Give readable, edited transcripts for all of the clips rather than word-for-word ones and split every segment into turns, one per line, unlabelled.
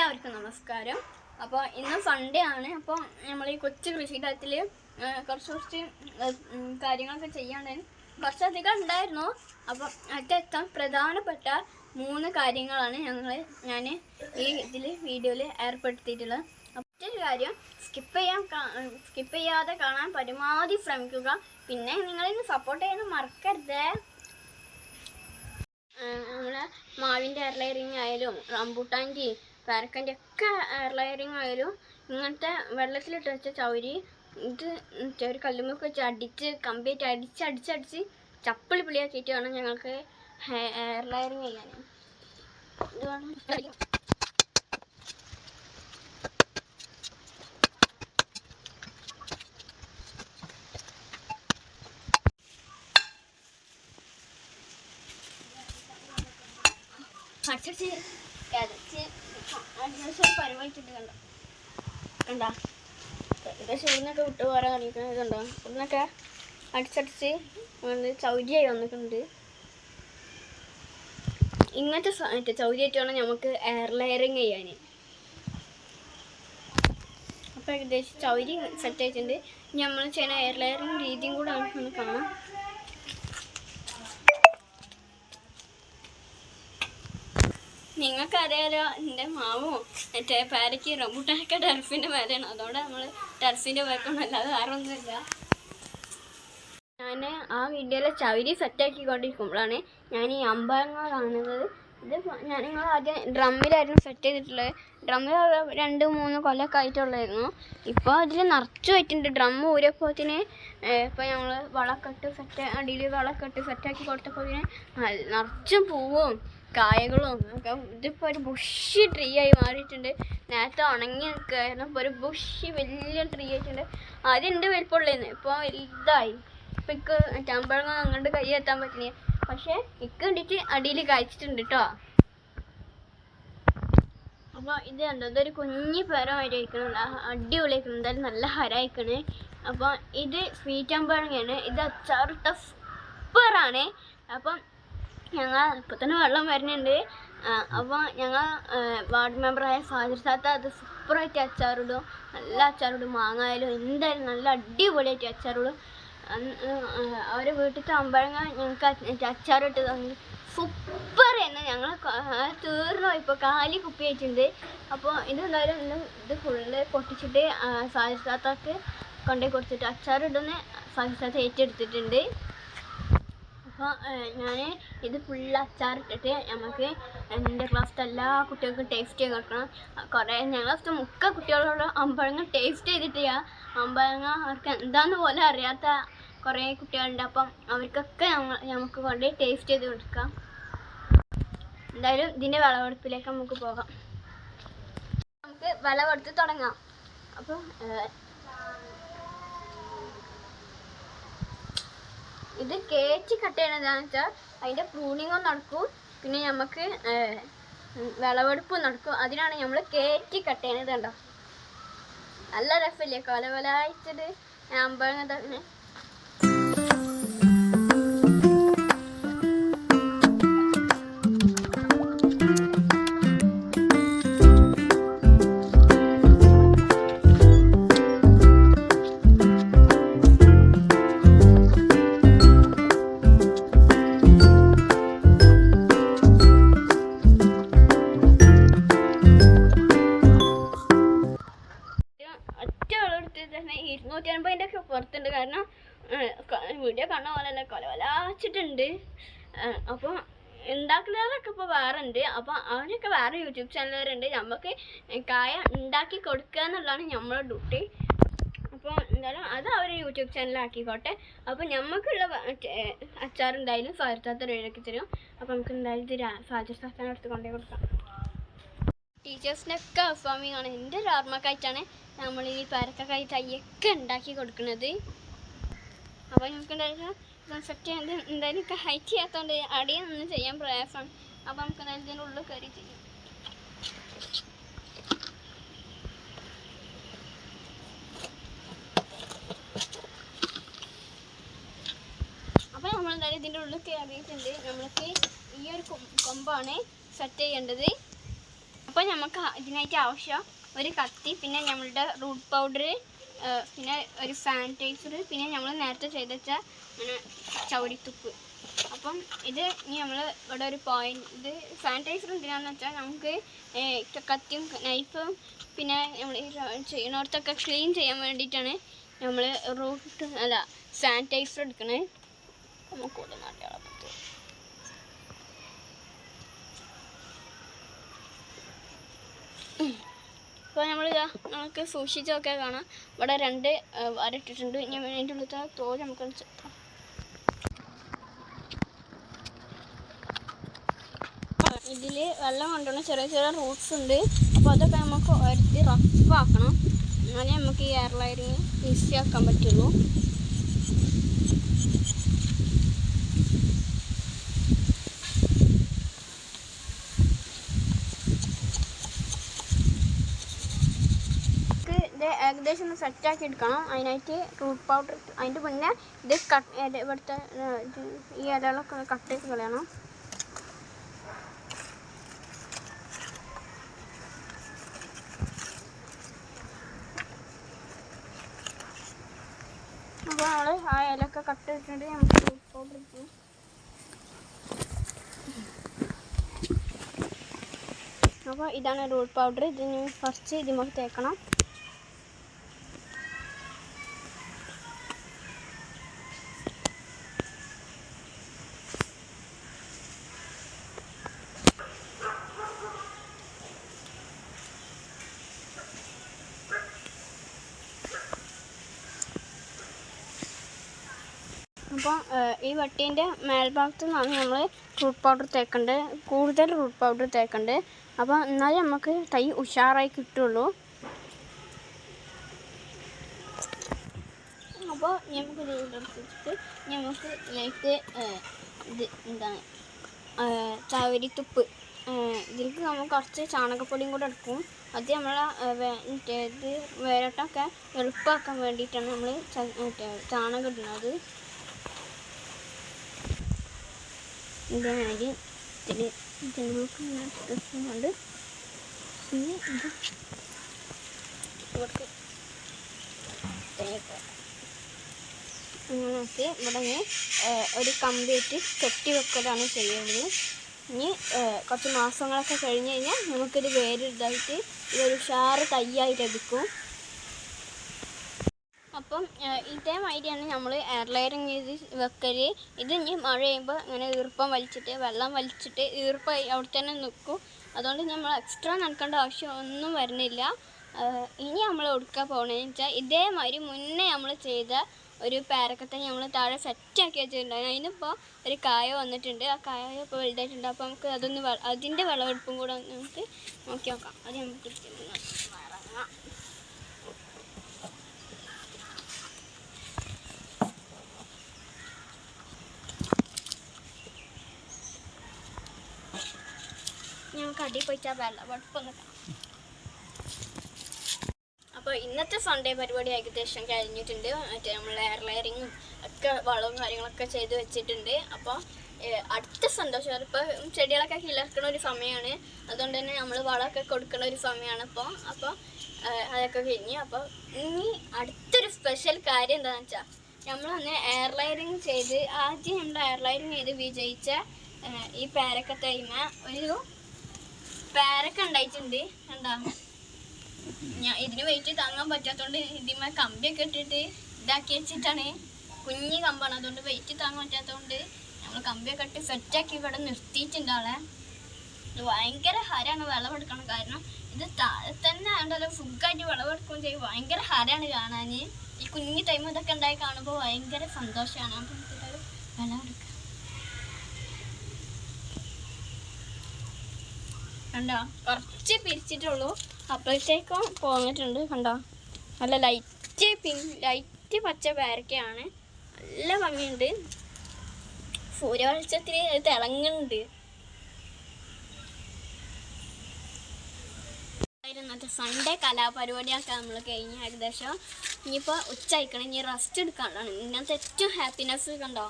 എല്ലാവർക്കും നമസ്കാരം. അപ്പോൾ ഇന്ന് സൺഡേ ആണ്. അപ്പോൾ നമ്മൾ ഈ കൊച്ചു കൃഷിയിടത്തിൽ കുറച്ച് കാര്യങ്ങളൊക്കെ ചെയ്യാണ്ടായിരുന്നു. കുറച്ചധികം ഉണ്ടായിരുന്നു. അപ്പം അതിലെത്താൻ പ്രധാനപ്പെട്ട 3 കാര്യങ്ങളാണ് ഞാൻ ഈ വീഡിയോയിൽ ഏർപ്പെടുത്തിയിട്ടുള്ളത്. മറ്റൊരു കാര്യം സ്കിപ്പ് ചെയ്യാതെ കാണാൻ പരമാവധി ശ്രമിക്കുക. പിന്നെ നിങ്ങളിന്ന് സപ്പോർട്ട് ചെയ്യാൻ മറക്കരുത്. നമ്മളെ മാവിൻ്റെ എയർ ലെയറിങ് ആയാലും റംബൂട്ടാൻ്റെ പേരക്കൻ്റെ ഒക്കെ എയർ ലെയറിങ് ആയാലും ഇങ്ങനത്തെ വെള്ളത്തിലിട്ട് വെച്ച ചൗരി ഇത് ഒരു കല്ലുമ്മൊക്കെ വെച്ച് അടിച്ച് കമ്പിയായിട്ട് അടിച്ച് ചപ്പിളി പിളിയാക്കിയിട്ട് വേണം ഞങ്ങൾക്ക് എയർ ലെയറിങ് ചെയ്യാൻ. ഇത് അടിച്ചടിച്ച് പരിപാടിച്ചിട്ട് കണ്ടോ ഏകദേശം ഇവിടുന്നൊക്കെ വിട്ട് പോരാൻ കാണിക്കുന്നത് കണ്ടോ. ഇവിടുന്നൊക്കെ അടിച്ചടിച്ച് ചൗരിയായി വന്നിട്ടുണ്ട്. ഇങ്ങനത്തെ ചൗരിയായിട്ട് വേണം നമുക്ക് എയർ ലെയറിങ് ചെയ്യാൻ. അപ്പോൾ ഏകദേശം ചൗരി സെറ്റ് ആയിട്ടുണ്ട്. നമ്മൾ ചെയ്യുന്ന എയർ ലെയറിങ് രീതിയും കൂടെ നമുക്ക് കാണാം. നിങ്ങൾക്കറിയാലോ എൻ്റെ മാവും മറ്റേ പേരയ്ക്ക് റംബൂട്ടാനൊക്കെ ടെറസിൻ്റെ മേലെയാണ്. അതുകൊണ്ട് നമ്മൾ ടെറസിൻ്റെ മേൽക്കൊന്നല്ലാതെ വേറെ ഒന്നുമില്ല. ഞാൻ ആ വീഡിയോയിലെ ചവരി സെറ്റാക്കിക്കൊണ്ടിരിക്കുമ്പോഴാണ് ഞാൻ ഈ അമ്പഴങ്ങ കാണുന്നത്. ഇത് നിങ്ങൾ ആദ്യം ഡ്രമ്മിലായിരുന്നു സെറ്റ് ചെയ്തിട്ടുള്ളത്. ഡ്രമ്മിൽ 2-3 കൊല്ലമൊക്കെ ആയിട്ടുള്ളായിരുന്നു. ഇപ്പോൾ അതിൽ നിറച്ചു വെച്ചിട്ടുണ്ട്. ഡ്രം ഊരിയപ്പോഴത്തിന് ഇപ്പോൾ ഞങ്ങൾ അടിയിൽ വളമൊക്കെ ഇട്ട് സെറ്റാക്കി കൊടുത്തപ്പോഴത്തിന് നിറച്ചും പൂവും കായകളും ഒക്കെ. ഇതിപ്പോൾ ഒരു ബുഷി ട്രീ ആയി മാറിയിട്ടുണ്ട്. നേരത്തെ ഉണങ്ങി നിൽക്കുകയായിരുന്നു. ഇപ്പോൾ ഒരു ബുഷി വലിയ ട്രീ ആയിട്ടുണ്ട്. ആദ്യം എൻ്റെ വലിപ്പമുള്ളായിരുന്നു, ഇപ്പോൾ വലുതായി. ഇപ്പം എനിക്ക് അമ്പഴങ്ങ അങ്ങോട്ട് കൈ എത്താൻ പറ്റില്ല. പക്ഷേ എനിക്ക് വേണ്ടിയിട്ട് അടിയിൽ കഴിച്ചിട്ടുണ്ട് കേട്ടോ. അപ്പോൾ ഇത് കണ്ടോ, ഇതൊരു കുഞ്ഞി പേരമായിട്ട് കഴിക്കണം. അടിപൊളിയാക്കണം, എന്തായാലും നല്ല ഹരമായിക്കണേ. അപ്പോൾ ഇത് സ്വീറ്റ് അമ്പഴങ്ങയാണ്. ഇത് അച്ചാറിട്ട സൂപ്പറാണ്. അപ്പം ഞങ്ങൾ ഇപ്പം തന്നെ വെള്ളം വരുന്നുണ്ട്. അപ്പോൾ ഞങ്ങൾ വാർഡ് മെമ്പറായ ഫാദർ താത്ത അത് സൂപ്പറായിട്ട് അച്ചാറിടും. നല്ല അച്ചാറിടും. മാങ്ങായാലും എന്തായാലും നല്ല അടിപൊളിയായിട്ട് അച്ചാറിടും. അവർ വീട്ടിലത്തെ അമ്പഴങ്ങ ഞങ്ങൾക്ക് അച്ചാറിട്ട് തന്നു. സൂപ്പറായിരുന്നു. ഞങ്ങൾ തീർന്നു ഇപ്പോൾ കാലി കുപ്പി വെച്ചിട്ടുണ്ട്. അപ്പോൾ ഇതെന്തായാലും ഇത് ഫുള്ള് പൊട്ടിച്ചിട്ട് ഫാദർ താത്താക്ക് കൊണ്ടുപോയി കൊടുത്തിട്ട് അച്ചാറിടുന്ന ഫാദർ താത്ത ഏറ്റെടുത്തിട്ടുണ്ട്. അപ്പോൾ ഞാൻ ഇത് ഫുള്ള് അച്ചാറിട്ടിട്ട് നമുക്ക് എൻ്റെ ക്ലാസ്സിലെ എല്ലാ കുട്ടികൾക്കും ടേസ്റ്റ് ചെയ്ത് കൊടുക്കണം. ഞങ്ങളുടെ ക്ലാസ്സിലെ മുക്ക കുട്ടികളോട് അമ്പഴങ്ങ ടേസ്റ്റ് ചെയ്തിട്ടില്ല. അമ്പഴങ്ങ അവർക്ക് എന്താണെന്ന് പോലെ അറിയാത്ത കുറേ കുട്ടികളുണ്ട്. അപ്പം അവർക്കൊക്കെ നമുക്ക് കൊണ്ട് ടേസ്റ്റ് ചെയ്ത് കൊടുക്കാം. എന്തായാലും ഇതിൻ്റെ വിളവെടുപ്പിലേക്ക് നമുക്ക് പോകാം. നമുക്ക് വിളവെടുത്ത് തുടങ്ങാം. അപ്പം ഇത് കയറ്റി കട്ട് ചെയ്യണതാണെന്ന് വെച്ചാൽ അതിൻ്റെ പ്രൂണിങ്ങും നടക്കും, പിന്നെ നമുക്ക് വിളവെടുപ്പും നടക്കും. അതിനാണ് നമ്മൾ കയറ്റി കട്ട് ചെയ്യണത്. കണ്ടോ, നല്ല രസമില്ലേ കൊലകൊലായിച്ചത് അമ്പഴങ്ങ തന്നെ. തന്നെ 250 ഒക്കെ പുറത്തുണ്ട്. കാരണം വീഡിയോ കാണുന്ന പോലെയല്ല, കൊലവലാച്ചിട്ടുണ്ട്. അപ്പോൾ ഉണ്ടാക്കുന്നവരൊക്കെ ഇപ്പോൾ വേറെ ഉണ്ട്. അപ്പോൾ അവരൊക്കെ വേറെ യൂട്യൂബ് ചാനലുകാരുണ്ട്. നമുക്ക് കായ ഉണ്ടാക്കി കൊടുക്കുക എന്നുള്ളതാണ് നമ്മളെ ഡ്യൂട്ടി. അപ്പോൾ എന്തായാലും അത് അവർ യൂട്യൂബ് ചാനലാക്കിക്കോട്ടെ. അപ്പോൾ നമുക്കുള്ള അച്ചാറുണ്ടായാലും ഫാദർ റെഡിയാക്കി തരും. അപ്പോൾ നമുക്ക് എന്തായാലും ഇത് ഫാദർ അടുത്ത് കൊണ്ടുപോയി കൊടുക്കാം. ടീച്ചേഴ്സിനൊക്കെ അഫാമിങ് ആണ്. എൻ്റെ ഒരു ഓർമ്മക്കായിട്ടാണ് നമ്മൾ ഈ പേരക്കായി തയ്യൊക്കെ ഉണ്ടാക്കി കൊടുക്കുന്നത്. അപ്പോൾ നമുക്ക് എന്തായാലും സെറ്റ് ചെയ്യാൻ എന്തായാലും ഹൈറ്റ് ചെയ്യാത്തതുകൊണ്ട് അടിയിൽ നിന്ന് ചെയ്യാൻ പ്രയാസമാണ്. അപ്പോൾ നമുക്ക് എന്തായാലും ഇതിൻ്റെ ഉള്ളിൽ കയറി ചെയ്യും. അപ്പോൾ നമ്മൾ എന്തായാലും ഇതിൻ്റെ ഉള്ളിൽ കയറിയിട്ടുണ്ട്. നമ്മൾക്ക് ഈ ഒരു കൊമ്പാണ് സെറ്റ് ചെയ്യേണ്ടത്. അപ്പോൾ അപ്പോൾ നമുക്ക് ഇതിനായിട്ട് ആവശ്യം ഒരു കത്തി, പിന്നെ നമ്മളുടെ റൂട്ട് പൗഡർ, പിന്നെ ഒരു സാനിറ്റൈസർ, പിന്നെ നമ്മൾ നേരത്തെ ചെയ്ത് വെച്ച അങ്ങനെ ചവരിത്തുപ്പ്. അപ്പം ഇത് ഇനി നമ്മൾ ഇവിടെ ഒരു പോയിന്റ്, ഇത് സാനിറ്റൈസർ എന്തിനാന്ന് വെച്ചാൽ നമുക്ക് കത്തിയും നൈഫും പിന്നെ നമ്മൾ ചെയ്യണോടത്തൊക്കെ ക്ലീൻ ചെയ്യാൻ വേണ്ടിയിട്ടാണ് നമ്മൾ സാനിറ്റൈസർ എടുക്കണേ. നമുക്ക് കൂടെ നാട്ടിയാളെ പറ്റും. അപ്പോൾ നമുക്ക് സൂക്ഷിച്ചൊക്കെ കാണാം. ഇവിടെ 2 വരട്ടിട്ടുണ്ട്. ഇനി അതിൻ്റെ ഉള്ളത്തെ തോല് നമുക്ക് ചെത്താം. ഇതിൽ വെള്ളം കൊണ്ടുവന്ന ചെറിയ ചെറിയ റൂട്ട്സ് ഉണ്ട്. അപ്പോൾ അതൊക്കെ നമുക്ക് ഒരത്തി റഫാക്കണം, എന്നാലേ നമുക്ക് ഈ എയർ ലൈനിങ് ഈസി ആക്കാൻ പറ്റുള്ളൂ. ഏകദേശം ഒന്ന് സെറ്റാക്കി എടുക്കണം. അതിനായിട്ട് റൂട്ട് പൗഡർ, അതിൻ്റെ മുന്നേ ഇത് ഇവിടുത്തെ ഈ ഇലകളൊക്കെ ഒന്ന് കട്ട് ചെയ്ത് കളയണം. അപ്പോൾ നമ്മൾ ആ ഇലയൊക്കെ കട്ട് ചെയ്തിട്ടുണ്ട്. നമുക്ക് റൂട്ട് പൗഡർ ഇട്ടു. അപ്പോൾ ഇതാണ് റൂട്ട് പൗഡർ. ഇതിന് ഫസ്റ്റ് ഇതിമൊക്കെ തേക്കണം. അപ്പോൾ ഈ വട്ടീൻ്റെ മേൽഭാഗത്ത് നിന്നാണ് നമ്മൾ റൂട്ട് പൗഡർ തേക്കേണ്ടത്, കൂടുതൽ റൂട്ട് പൗഡർ തേക്കേണ്ടത്. അപ്പോൾ എന്നാലേ നമുക്ക് തൈ ഉഷാറായി കിട്ടുള്ളൂ. അപ്പോൾ നമുക്ക് ഇതിനനുസരിച്ചിട്ട് നമുക്ക് ലൈറ്റ് ഇത് എന്താണ് ചവരിത്തുപ്പ്, ഇതിലേക്ക് നമ്മൾ കുറച്ച് ചാണകപ്പൊടിയും കൂടെ എടുക്കും. അത് നമ്മളെ ഇത് വേരട്ടൊക്കെ എളുപ്പമാക്കാൻ വേണ്ടിയിട്ടാണ് നമ്മൾ ചാണകം ഇടുന്നത്. ഇതാണെങ്കിൽ ഇതിനുണ്ട്. പിന്നെ ഇത് ഇവർക്ക് അങ്ങനെയൊക്കെ ഇവിടെ ഒരു കമ്പിയിട്ട് കെട്ടി വെക്കലാണ് ചെയ്യുന്നത്. ഇനി കുറച്ച് മാസങ്ങളൊക്കെ കഴിഞ്ഞ് കഴിഞ്ഞാൽ നമുക്കിത് വേരിതായിട്ട് ഇതൊരു ഉഷാറ് തൈയായി ലഭിക്കും. അപ്പം ഇതേമാതിരിയാണ് നമ്മൾ എയർ ലെയറിങ് ചെയ്ത് വെക്കൽ. ഇത് ഇനി മഴ പെയ്യുമ്പോൾ ഇങ്ങനെ ഈർപ്പം വലിച്ചിട്ട് വെള്ളം വലിച്ചിട്ട് ഈർപ്പം അവിടെ തന്നെ നിൽക്കും. അതുകൊണ്ട് നമ്മൾ എക്സ്ട്രാ നനക്കേണ്ട ആവശ്യം ഒന്നും വരുന്നില്ല. ഇനി നമ്മൾ എടുക്കാൻ പോകണമെന്ന് വെച്ചാൽ ഇതേമാതിരി മുന്നേ നമ്മൾ ചെയ്ത ഒരു പേരക്കത്തെ നമ്മൾ താഴെ സെറ്റാക്കി വെച്ചിട്ടുണ്ടായിരുന്നു. അതിനിപ്പോൾ ഒരു കായ വന്നിട്ടുണ്ട്. ആ കായ ഇപ്പോൾ വലുതായിട്ടുണ്ട്. അപ്പോൾ നമുക്ക് അതിൻ്റെ വിളവെടുപ്പും കൂടെ നമുക്ക് നോക്കി നോക്കാം. അത് നമുക്ക് ഇറങ്ങാം. ഞങ്ങൾക്ക് അടി പോയിട്ടാൽ വെള്ളവെടുപ്പൊന്ന് കാണാം. അപ്പോൾ ഇന്നത്തെ സൺഡേ പരിപാടി ഏകദേശം കഴിഞ്ഞിട്ടുണ്ട്. മറ്റേ നമ്മൾ എയർ ലെയറിങ്ങും ഒക്കെ വളവും കാര്യങ്ങളൊക്കെ ചെയ്ത് വെച്ചിട്ടുണ്ട്. അപ്പോൾ അടുത്ത സന്തോഷം ഇപ്പോൾ ചെടികളൊക്കെ കിളർക്കുന്ന ഒരു സമയമാണ്. അതുകൊണ്ട് തന്നെ നമ്മൾ വളമൊക്കെ കൊടുക്കുന്ന ഒരു സമയമാണ് ഇപ്പോൾ. അപ്പോൾ അതൊക്കെ കഴിഞ്ഞ് അപ്പോൾ ഇനി അടുത്തൊരു സ്പെഷ്യൽ കാര്യം എന്താണെന്ന് വെച്ചാൽ നമ്മളന്ന് എയർ ലെയറിങ് ചെയ്ത് ആദ്യം നമ്മൾ എയർ ലെയറിങ് ചെയ്ത് വിജയിച്ച ഈ പേരക്ക തൈമ ഒരു പേരക്ക ഉണ്ടായിട്ടുണ്ട്. എന്താ ഇതിന് വെയിറ്റ് താങ്ങാൻ പറ്റാത്തതുകൊണ്ട് ഇതിന്മേൽ കമ്പിയൊക്കെ ഇട്ടിട്ട് ഇതാക്കി വെച്ചിട്ടാണ്. കുഞ്ഞി കമ്പാണ്, അതുകൊണ്ട് വെയിറ്റ് താങ്ങാൻ പറ്റാത്തതുകൊണ്ട് നമ്മൾ കമ്പിയൊക്കെ ഇട്ട് സെറ്റാക്കി ഇവിടെ നിർത്തിയിട്ടുണ്ട് ആളെ. ഇത് ഭയങ്കര ഹരമാണ് വിളവെടുക്കണം. കാരണം ഇത് താഴെ തന്നെ ഉണ്ടല്ലോ, സുഖമായിട്ട് വിളവെടുക്കുകയും ചെയ്യും. ഭയങ്കര ഹരമാണ് കാണാൻ. ഈ കുഞ്ഞി ടൈം ഇതൊക്കെ ഉണ്ടായി കാണുമ്പോൾ ഭയങ്കര സന്തോഷമാണ്. അപ്പം നമുക്കിതൊരു വിളവെടുക്കാം. കണ്ടോ, കുറച്ച് പിരിച്ചിട്ടുള്ളൂ, അപ്പോഴത്തേക്കും പോന്നിട്ടുണ്ട്. കണ്ടോ, നല്ല ലൈറ്റ് പച്ച പേരക്കയാണ്. നല്ല ഭംഗിയുണ്ട്. സൂര്യവെളിച്ചത്തിൽ തിളങ്ങുന്നുണ്ട്. ഇന്നത്തെ സൺഡേ കലാപരിപാടിയൊക്കെ നമ്മൾ കഴിഞ്ഞ് ഏകദേശം. ഇനിയിപ്പോൾ ഉച്ചയ്ക്കണം, ഇനി റെസ്റ്റ് എടുക്കാനുള്ളതാണ്. ഇന്നത്തെ ഏറ്റവും ഹാപ്പിനെസ് കണ്ടോ,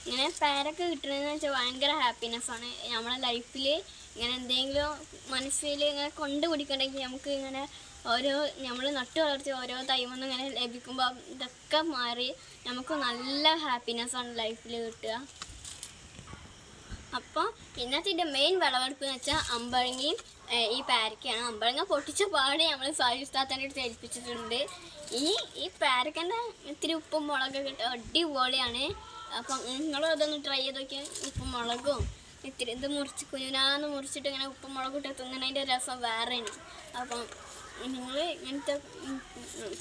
ഇങ്ങനെ പേരൊക്കെ കിട്ടണമെന്ന് വെച്ചാൽ ഭയങ്കര ഹാപ്പിനെസ്സാണ്. നമ്മളെ ലൈഫിൽ ഇങ്ങനെ എന്തെങ്കിലും മനസ്സിൽ ഇങ്ങനെ കൊണ്ടുപിടിക്കണമെങ്കിൽ നമുക്ക് ഇങ്ങനെ ഓരോ നമ്മൾ നട്ടു വളർത്തി ഓരോ തൈമൊന്നും ഇങ്ങനെ ലഭിക്കുമ്പോൾ ഇതൊക്കെ മാറി നമുക്ക് നല്ല ഹാപ്പിനെസ്സാണ് ലൈഫിൽ കിട്ടുക. അപ്പോൾ ഇന്നത്തെ മെയിൻ വിളവെടുപ്പ് എന്ന് വെച്ചാൽ അമ്പഴങ്ങയും ഈ പാരക്കയാണ്. അമ്പഴങ്ങ പൊട്ടിച്ച പാടെ നമ്മൾ സായുസ്ഥാത്തൻ്റെ അടുത്ത് ഏൽപ്പിച്ചിട്ടുണ്ട്. ഈ പാരക്കൻ്റെ ഇത്തിരി ഉപ്പും മുളകൊക്കെ ഇട്ട് അടിപൊളിയാണ്. അപ്പം നിങ്ങളും അതൊന്ന് ട്രൈ ചെയ്ത് നോക്കിയാൽ ഉപ്പും മുളകും ഇത്തിരി ഇത് കുഞ്ഞുനാന്ന് മുറിച്ചിട്ട് ഇങ്ങനെ ഉപ്പും മുളകും ഇട്ട് തിന്നണതിൻ്റെ രസം വേറെയാണ്. അപ്പം നിങ്ങൾ ഇങ്ങനത്തെ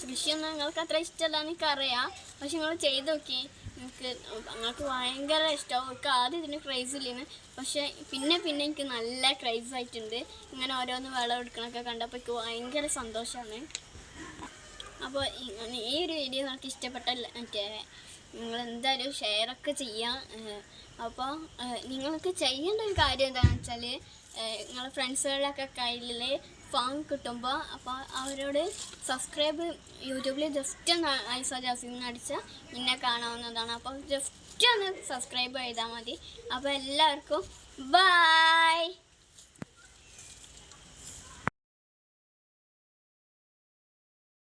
കൃഷിയൊന്നും നിങ്ങൾക്ക് അത്ര ഇഷ്ടമല്ലാന്ന് എനിക്കറിയാം, പക്ഷെ നിങ്ങൾ ചെയ്ത് നോക്കി. നിങ്ങൾക്ക് ഭയങ്കര ഇഷ്ടമാവും. എനിക്ക് ആദ്യം ഇതിന് ക്രൈസ് ഇല്ലെന്ന്, പക്ഷേ പിന്നെ എനിക്ക് നല്ല ക്രൈസ് ആയിട്ടുണ്ട്. ഇങ്ങനെ ഓരോന്ന് വിളവെടുക്കണമൊക്കെ കണ്ടപ്പോൾ എനിക്ക് ഭയങ്കര സന്തോഷമാണ്. അപ്പോൾ ഈ ഒരു വീഡിയോ നിങ്ങൾക്ക് ഇഷ്ടപ്പെട്ടല്ല നിങ്ങൾ എന്തായാലും ഷെയറൊക്കെ ചെയ്യാം. അപ്പോൾ നിങ്ങൾക്ക് ചെയ്യേണ്ട ഒരു കാര്യം എന്താണെന്ന് വെച്ചാൽ നിങ്ങളുടെ ഫ്രണ്ട്സുകളുടെയൊക്കെ കയ്യിൽ ഫോൺ കിട്ടുമ്പോൾ അപ്പോൾ അവരോട് സബ്സ്ക്രൈബ് യൂട്യൂബിൽ ജസ്റ്റ് ഒന്ന് ഐസ ജാസിം അടിച്ചാൽ എന്നെ കാണാവുന്നതാണ്. അപ്പോൾ ജസ്റ്റ് ഒന്ന് സബ്സ്ക്രൈബ് ചെയ്താൽ മതി. അപ്പോൾ എല്ലാവർക്കും ബൈ.